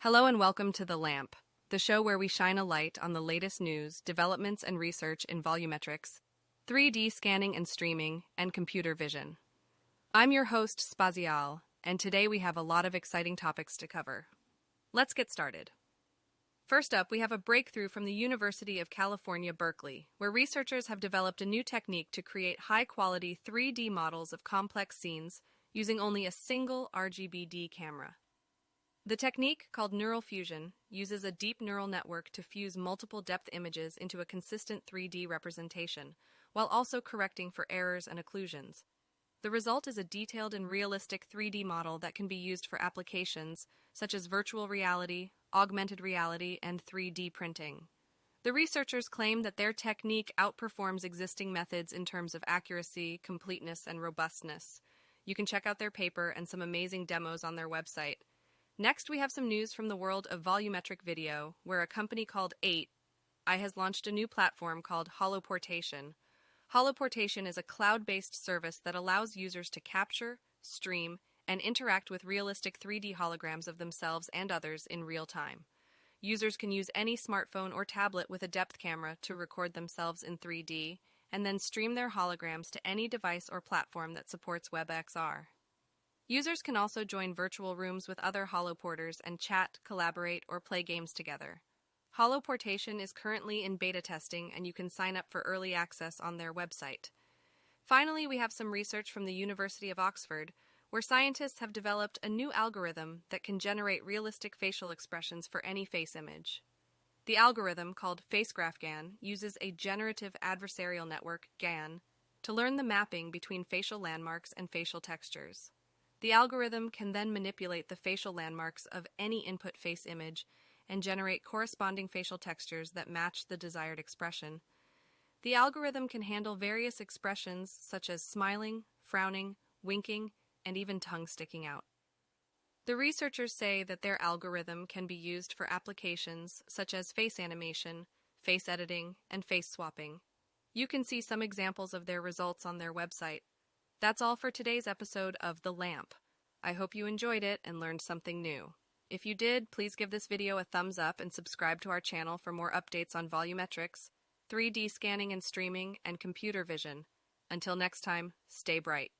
Hello and welcome to The Lamp, the show where we shine a light on the latest news, developments, and research in volumetrics, 3D scanning and streaming, and computer vision. I'm your host, Spazial, and today we have a lot of exciting topics to cover. Let's get started. First up, we have a breakthrough from the University of California, Berkeley, where researchers have developed a new technique to create high-quality 3D models of complex scenes using only a single RGBD camera. The technique, called NeuralFusion, uses a deep neural network to fuse multiple depth images into a consistent 3D representation, while also correcting for errors and occlusions. The result is a detailed and realistic 3D model that can be used for applications such as virtual reality, augmented reality, and 3D printing. The researchers claim that their technique outperforms existing methods in terms of accuracy, completeness, and robustness. You can check out their paper and some amazing demos on their website. Next, we have some news from the world of volumetric video, where a company called 8eye has launched a new platform called Holoportation. Holoportation is a cloud-based service that allows users to capture, stream, and interact with realistic 3D holograms of themselves and others in real time. Users can use any smartphone or tablet with a depth camera to record themselves in 3D, and then stream their holograms to any device or platform that supports WebXR. Users can also join virtual rooms with other holoporters and chat, collaborate, or play games together. Holoportation is currently in beta testing, and you can sign up for early access on their website. Finally, we have some research from the University of Oxford, where scientists have developed a new algorithm that can generate realistic facial expressions for any face image. The algorithm, called FaceGraphGAN, uses a generative adversarial network, GAN, to learn the mapping between facial landmarks and facial textures. The algorithm can then manipulate the facial landmarks of any input face image and generate corresponding facial textures that match the desired expression. The algorithm can handle various expressions such as smiling, frowning, winking, and even tongue sticking out. The researchers say that their algorithm can be used for applications such as face animation, face editing, and face swapping. You can see some examples of their results on their website. That's all for today's episode of The Lamp. I hope you enjoyed it and learned something new. If you did, please give this video a thumbs up and subscribe to our channel for more updates on volumetrics, 3D scanning and streaming, and computer vision. Until next time, stay bright.